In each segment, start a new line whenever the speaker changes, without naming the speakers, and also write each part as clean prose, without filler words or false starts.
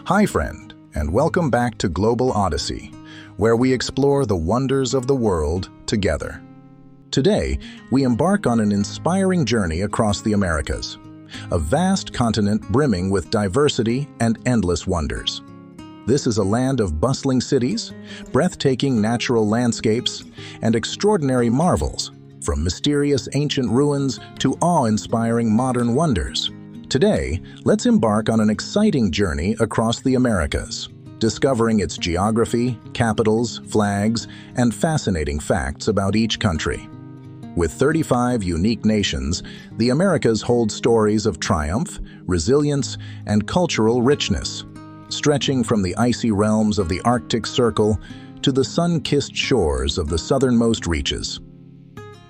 Hi friend, and welcome back to Global Odyssey, where we explore the wonders of the world together. Today, we embark on an inspiring journey across the Americas, a vast continent brimming with diversity and endless wonders. This is a land of bustling cities, breathtaking natural landscapes, and extraordinary marvels, from mysterious ancient ruins to awe-inspiring modern wonders. Today, let's embark on an exciting journey across the Americas, discovering its geography, capitals, flags, and fascinating facts about each country. With 35 unique nations, the Americas hold stories of triumph, resilience, and cultural richness, stretching from the icy realms of the Arctic Circle to the sun-kissed shores of the southernmost reaches.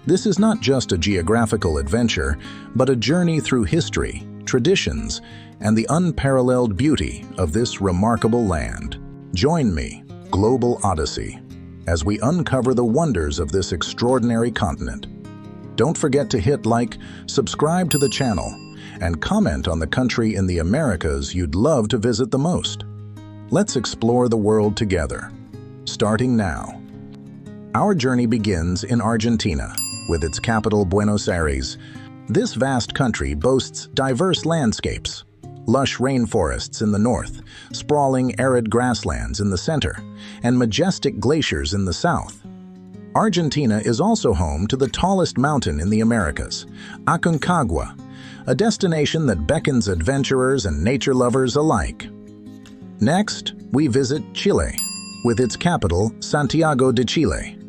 This is not just a geographical adventure, but a journey through history, traditions, and the unparalleled beauty of this remarkable land. Join me, Global Odyssey, as we uncover the wonders of this extraordinary continent. Don't forget to hit like, subscribe to the channel, and comment on the country in the Americas you'd love to visit the most. Let's explore the world together, starting now. Our journey begins in Argentina, with its capital Buenos Aires. This vast country boasts diverse landscapes, lush rainforests in the north, sprawling arid grasslands in the center, and majestic glaciers in the south. Argentina is also home to the tallest mountain in the Americas, Aconcagua, a destination that beckons adventurers and nature lovers alike. Next, we visit Chile, with its capital, Santiago de Chile,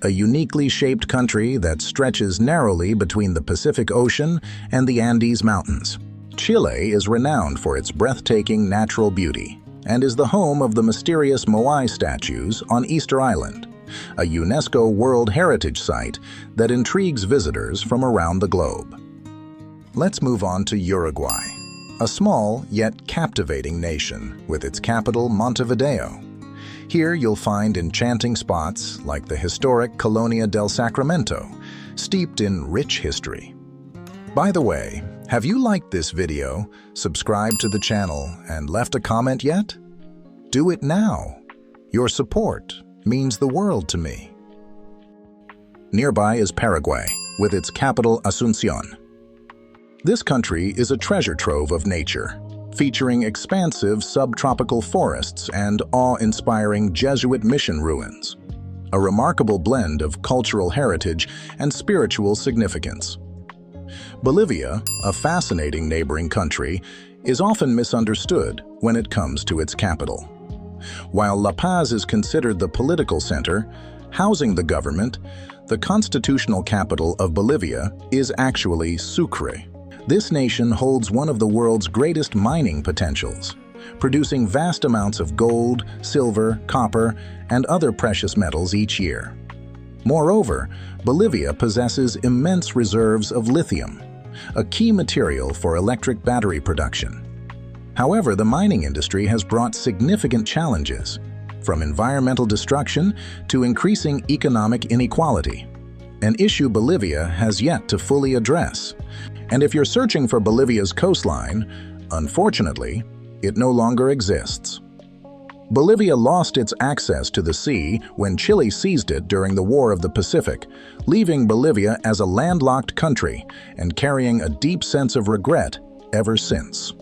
a uniquely shaped country that stretches narrowly between the Pacific Ocean and the Andes Mountains. Chile is renowned for its breathtaking natural beauty and is the home of the mysterious Moai statues on Easter Island, a UNESCO World Heritage Site that intrigues visitors from around the globe. Let's move on to Uruguay, a small yet captivating nation with its capital Montevideo. Here you'll find enchanting spots like the historic Colonia del Sacramento, steeped in rich history. By the way, have you liked this video, subscribed to the channel, and left a comment yet? Do it now. Your support means the world to me. Nearby is Paraguay, with its capital Asunción. This country is a treasure trove of nature, featuring expansive subtropical forests and awe-inspiring Jesuit mission ruins, a remarkable blend of cultural heritage and spiritual significance. Bolivia, a fascinating neighboring country, is often misunderstood when it comes to its capital. While La Paz is considered the political center, housing the government, the constitutional capital of Bolivia is actually Sucre. This nation holds one of the world's greatest mining potentials, producing vast amounts of gold, silver, copper, and other precious metals each year. Moreover, Bolivia possesses immense reserves of lithium, a key material for electric battery production. However, the mining industry has brought significant challenges, from environmental destruction to increasing economic inequality, an issue Bolivia has yet to fully address. And if you're searching for Bolivia's coastline, unfortunately, it no longer exists. Bolivia lost its access to the sea when Chile seized it during the War of the Pacific, leaving Bolivia as a landlocked country and carrying a deep sense of regret ever since.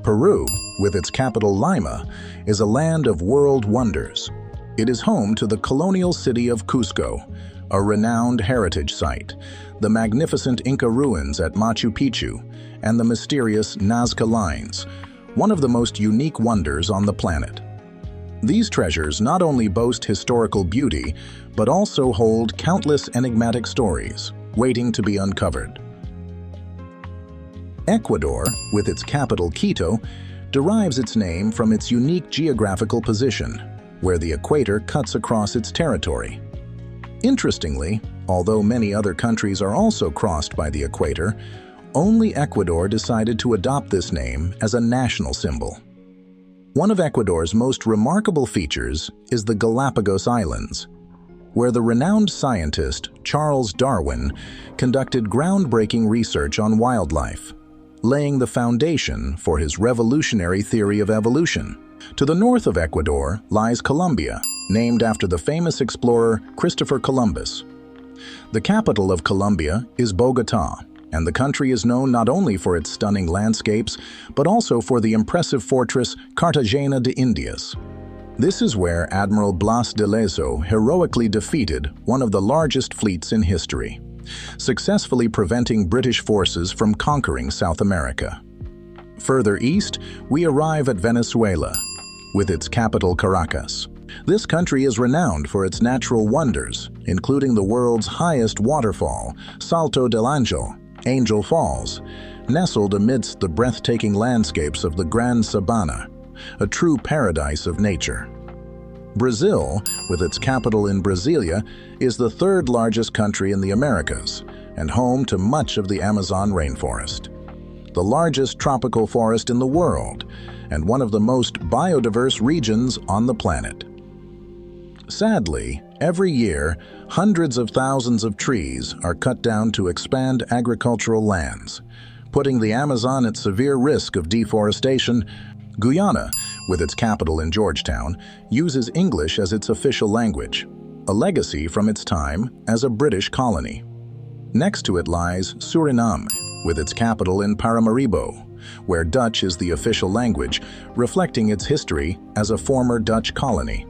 Peru, with its capital Lima, is a land of world wonders. It is home to the colonial city of Cusco, a renowned heritage site, the magnificent Inca ruins at Machu Picchu, and the mysterious Nazca Lines, one of the most unique wonders on the planet. These treasures not only boast historical beauty, but also hold countless enigmatic stories waiting to be uncovered. Ecuador, with its capital Quito, derives its name from its unique geographical position, where the equator cuts across its territory. Interestingly, although many other countries are also crossed by the equator, only Ecuador decided to adopt this name as a national symbol. One of Ecuador's most remarkable features is the Galapagos Islands. where the renowned scientist Charles Darwin conducted groundbreaking research on wildlife, laying the foundation for his revolutionary theory of evolution. To the north of Ecuador lies Colombia, named after the famous explorer Christopher Columbus. The capital of Colombia is Bogotá, and the country is known not only for its stunning landscapes, but also for the impressive fortress Cartagena de Indias. This is where Admiral Blas de Lezo heroically defeated one of the largest fleets in history, successfully preventing British forces from conquering South America. Further east, we arrive at Venezuela, with its capital Caracas. This country is renowned for its natural wonders, including the world's highest waterfall, Salto del Ángel, Angel Falls, nestled amidst the breathtaking landscapes of the Gran Sabana, a true paradise of nature. Brazil, with its capital in Brasilia, is the third largest country in the Americas and home to much of the Amazon rainforest, the largest tropical forest in the world and one of the most biodiverse regions on the planet. Sadly, every year, hundreds of thousands of trees are cut down to expand agricultural lands, putting the Amazon at severe risk of deforestation. Guyana, with its capital in Georgetown, uses English as its official language, a legacy from its time as a British colony. Next to it lies Suriname, with its capital in Paramaribo, where Dutch is the official language, reflecting its history as a former Dutch colony.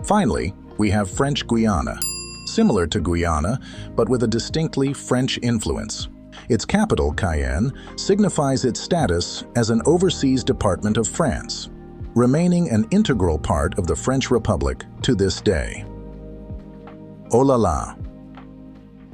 Finally, we have French Guiana, similar to Guyana, but with a distinctly French influence. Its capital, Cayenne, signifies its status as an overseas department of France, remaining an integral part of the French Republic to this day. Oh la la!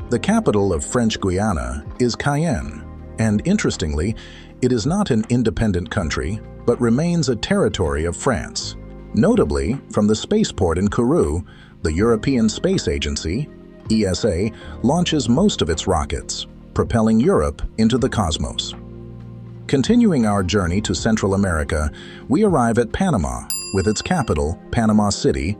The capital of French Guiana is Cayenne, and interestingly, it is not an independent country, but remains a territory of France. Notably, from the spaceport in Kourou, the European Space Agency, ESA, launches most of its rockets, propelling Europe into the cosmos. Continuing our journey to Central America, we arrive at Panama, with its capital, Panama City,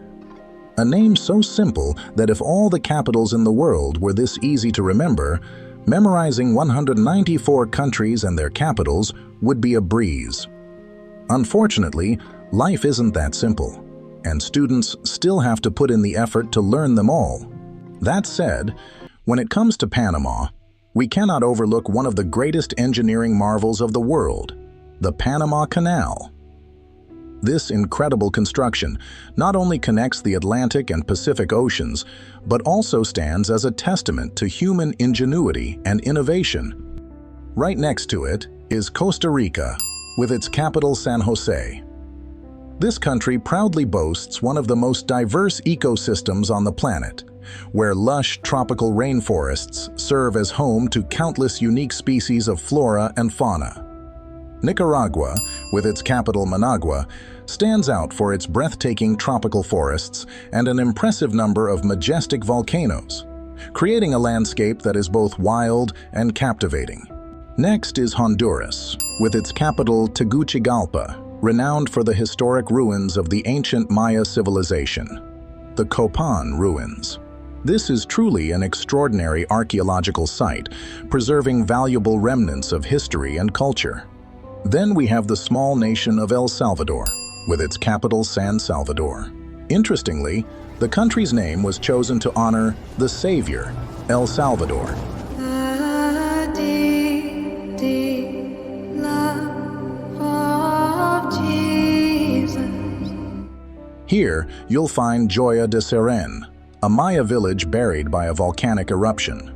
a name so simple that if all the capitals in the world were this easy to remember, memorizing 194 countries and their capitals would be a breeze. Unfortunately, life isn't that simple, and students still have to put in the effort to learn them all. That said, when it comes to Panama, we cannot overlook one of the greatest engineering marvels of the world, the Panama Canal. This incredible construction not only connects the Atlantic and Pacific Oceans, but also stands as a testament to human ingenuity and innovation. Right next to it is Costa Rica, with its capital San Jose. This country proudly boasts one of the most diverse ecosystems on the planet, where lush tropical rainforests serve as home to countless unique species of flora and fauna. Nicaragua, with its capital Managua, stands out for its breathtaking tropical forests and an impressive number of majestic volcanoes, creating a landscape that is both wild and captivating. Next is Honduras, with its capital Tegucigalpa, renowned for the historic ruins of the ancient Maya civilization, the Copan ruins. This is truly an extraordinary archaeological site, preserving valuable remnants of history and culture. Then we have the small nation of El Salvador, with its capital San Salvador. Interestingly, the country's name was chosen to honor the savior, El Salvador. Here, you'll find Joya de Serén, a Maya village buried by a volcanic eruption.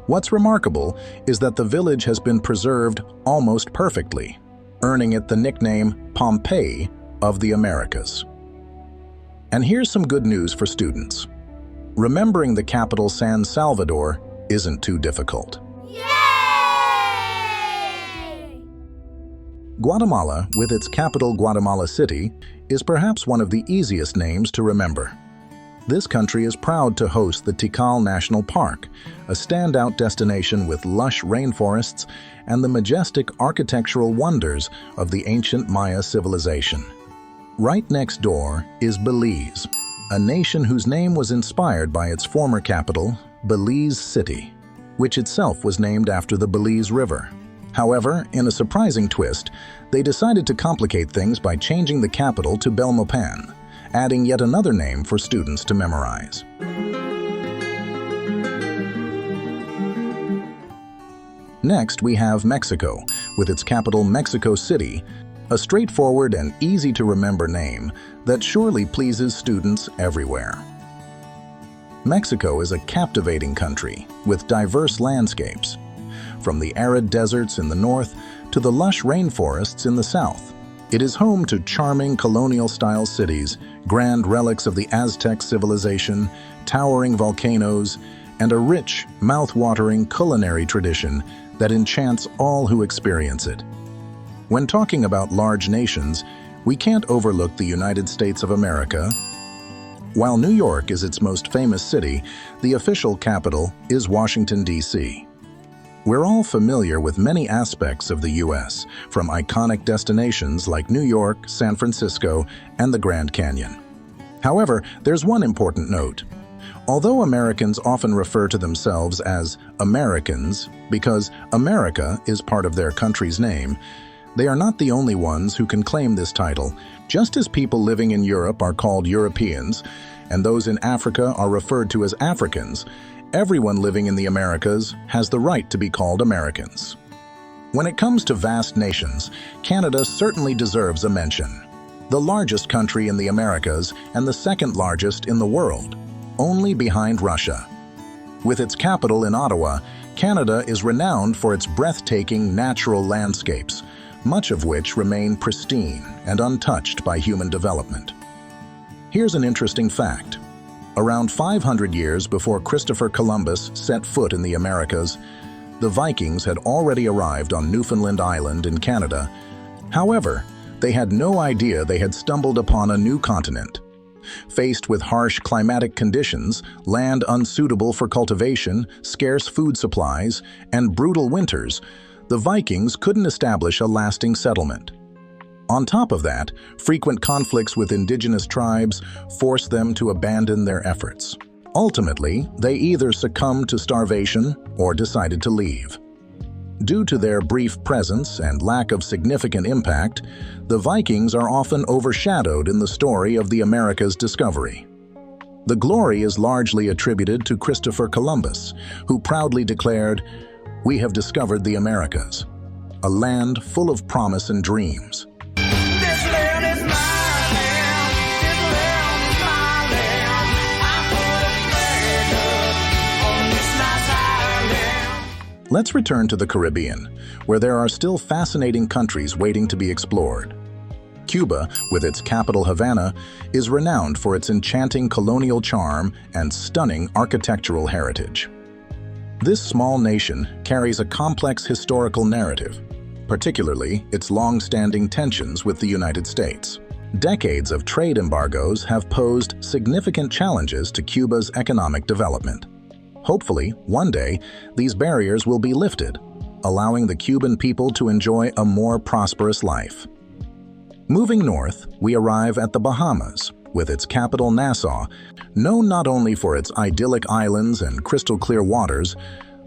What's remarkable is that the village has been preserved almost perfectly, earning it the nickname Pompeii of the Americas. And here's some good news for students. Remembering the capital San Salvador isn't too difficult.
Yay!
Guatemala, with its capital Guatemala City, is perhaps one of the easiest names to remember. This country is proud to host the Tikal National Park, a standout destination with lush rainforests and the majestic architectural wonders of the ancient Maya civilization. Right next door is Belize, a nation whose name was inspired by its former capital, Belize City, which itself was named after the Belize River. However, in a surprising twist, they decided to complicate things by changing the capital to Belmopan, adding yet another name for students to memorize. Next, we have Mexico, with its capital Mexico City, a straightforward and easy-to-remember name that surely pleases students everywhere. Mexico is a captivating country with diverse landscapes, from the arid deserts in the north to the lush rainforests in the south. It is home to charming colonial-style cities, grand relics of the Aztec civilization, towering volcanoes, and a rich, mouth-watering culinary tradition that enchants all who experience it. When talking about large nations, we can't overlook the United States of America. While New York is its most famous city, the official capital is Washington, D.C. We're all familiar with many aspects of the U.S., from iconic destinations like New York, San Francisco, and the Grand Canyon. However, there's one important note. Although Americans often refer to themselves as Americans because America is part of their country's name, they are not the only ones who can claim this title. Just as people living in Europe are called Europeans, and those in Africa are referred to as Africans, everyone living in the Americas has the right to be called Americans. When it comes to vast nations, Canada certainly deserves a mention. The largest country in the Americas and the second largest in the world, only behind Russia. With its capital in Ottawa, Canada is renowned for its breathtaking natural landscapes, much of which remain pristine and untouched by human development. Here's an interesting fact. Around 500 years before Christopher Columbus set foot in the Americas, the Vikings had already arrived on Newfoundland Island in Canada. However, they had no idea they had stumbled upon a new continent. Faced with harsh climatic conditions, land unsuitable for cultivation, scarce food supplies, and brutal winters, the Vikings couldn't establish a lasting settlement. On top of that, frequent conflicts with indigenous tribes forced them to abandon their efforts. Ultimately, they either succumbed to starvation or decided to leave. Due to their brief presence and lack of significant impact, the Vikings are often overshadowed in the story of the Americas' discovery. The glory is largely attributed to Christopher Columbus, who proudly declared, "We have discovered the Americas, a land full of promise and dreams." Let's return to the Caribbean, where there are still fascinating countries waiting to be explored. Cuba, with its capital Havana, is renowned for its enchanting colonial charm and stunning architectural heritage. This small nation carries a complex historical narrative, particularly its long-standing tensions with the United States. Decades of trade embargoes have posed significant challenges to Cuba's economic development. Hopefully, one day, these barriers will be lifted, allowing the Cuban people to enjoy a more prosperous life. Moving north, we arrive at the Bahamas, with its capital Nassau. Known not only for its idyllic islands and crystal-clear waters,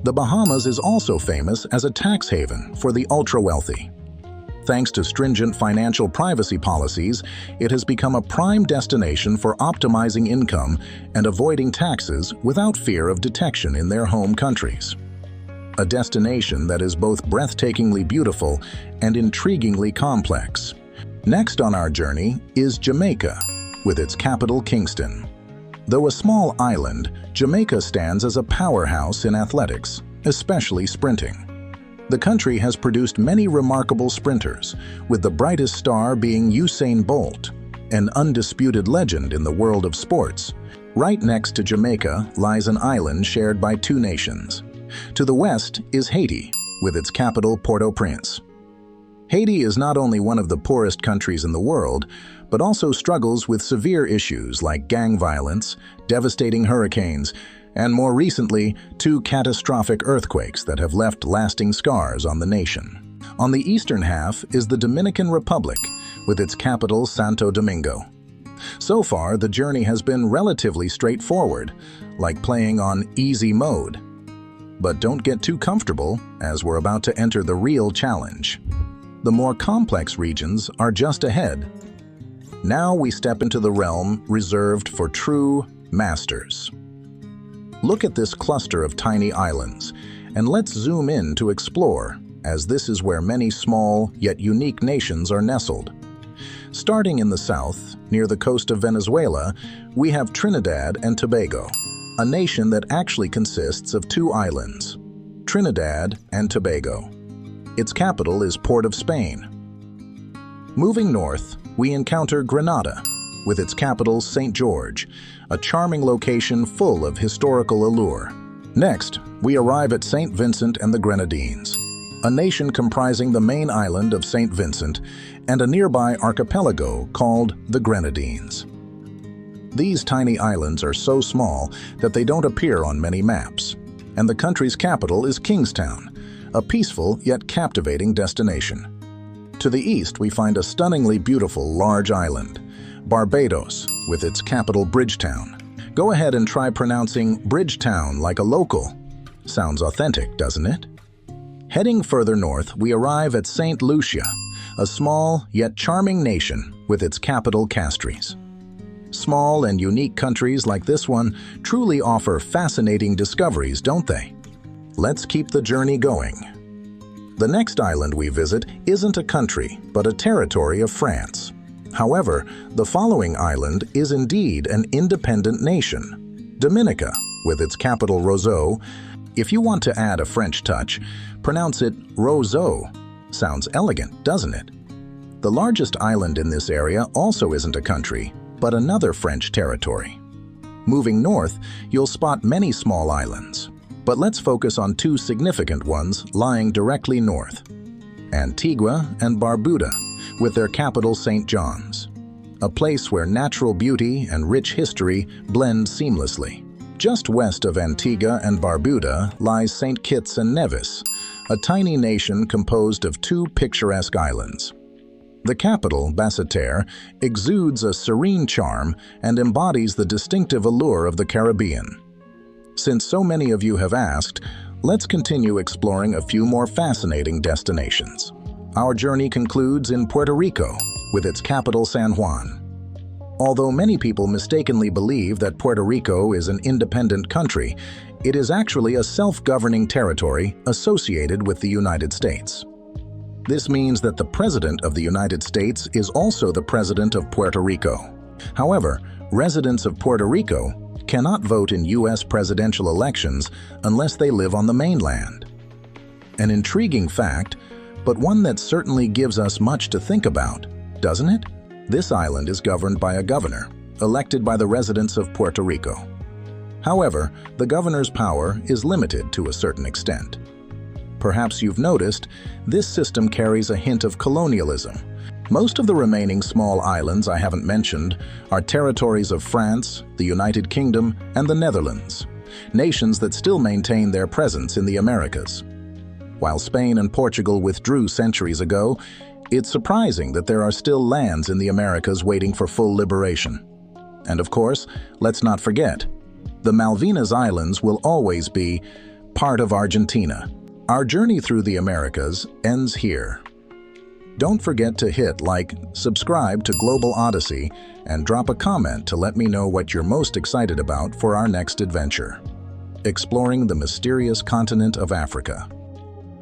the Bahamas is also famous as a tax haven for the ultra-wealthy. Thanks to stringent financial privacy policies, it has become a prime destination for optimizing income and avoiding taxes without fear of detection in their home countries. A destination that is both breathtakingly beautiful and intriguingly complex. Next on our journey is Jamaica, with its capital Kingston. Though a small island, Jamaica stands as a powerhouse in athletics, especially sprinting. The country has produced many remarkable sprinters, with the brightest star being Usain Bolt, an undisputed legend in the world of sports. Right next to Jamaica lies an island shared by two nations. To the west is Haiti, with its capital Port-au-Prince. Haiti is not only one of the poorest countries in the world, but also struggles with severe issues like gang violence, devastating hurricanes, and more recently, two catastrophic earthquakes that have left lasting scars on the nation. On the eastern half is the Dominican Republic, with its capital Santo Domingo. So far, the journey has been relatively straightforward, like playing on easy mode. But don't get too comfortable, as we're about to enter the real challenge. The more complex regions are just ahead. Now we step into the realm reserved for true masters. Look at this cluster of tiny islands, and let's zoom in to explore, as this is where many small yet unique nations are nestled. Starting in the south, near the coast of Venezuela, we have Trinidad and Tobago, a nation that actually consists of two islands, Trinidad and Tobago. Its capital is Port of Spain. Moving north, we encounter Grenada, with its capital St. George, a charming location full of historical allure. Next, we arrive at St. Vincent and the Grenadines, a nation comprising the main island of St. Vincent and a nearby archipelago called the Grenadines. These tiny islands are so small that they don't appear on many maps, and the country's capital is Kingstown, a peaceful yet captivating destination. To the east, we find a stunningly beautiful large island, Barbados, with its capital Bridgetown. Go ahead and try pronouncing Bridgetown like a local. Sounds authentic, doesn't it? Heading further north, we arrive at St. Lucia, a small yet charming nation with its capital Castries. Small and unique countries like this one truly offer fascinating discoveries, don't they? Let's keep the journey going. The next island we visit isn't a country, but a territory of France. However, the following island is indeed an independent nation, Dominica, with its capital Roseau. If you want to add a French touch, pronounce it Roseau. Sounds elegant, doesn't it? The largest island in this area also isn't a country, but another French territory. Moving north, you'll spot many small islands, but let's focus on two significant ones lying directly north: Antigua and Barbuda, with their capital St. John's, a place where natural beauty and rich history blend seamlessly. Just west of Antigua and Barbuda lies St. Kitts and Nevis, a tiny nation composed of two picturesque islands. The capital, Basseterre, exudes a serene charm and embodies the distinctive allure of the Caribbean. Since so many of you have asked, let's continue exploring a few more fascinating destinations. Our journey concludes in Puerto Rico, with its capital San Juan. Although many people mistakenly believe that Puerto Rico is an independent country, it is actually a self-governing territory associated with the United States. This means that the President of the United States is also the President of Puerto Rico. However, residents of Puerto Rico cannot vote in U.S. presidential elections unless they live on the mainland. An intriguing fact, but one that certainly gives us much to think about, doesn't it? This island is governed by a governor, elected by the residents of Puerto Rico. However, the governor's power is limited to a certain extent. Perhaps you've noticed, this system carries a hint of colonialism. Most of the remaining small islands I haven't mentioned are territories of France, the United Kingdom, and the Netherlands, nations that still maintain their presence in the Americas. While Spain and Portugal withdrew centuries ago, it's surprising that there are still lands in the Americas waiting for full liberation. And of course, let's not forget, the Malvinas Islands will always be part of Argentina. Our journey through the Americas ends here. Don't forget to hit like, subscribe to Global Odyssey, and drop a comment to let me know what you're most excited about for our next adventure. Exploring the mysterious continent of Africa.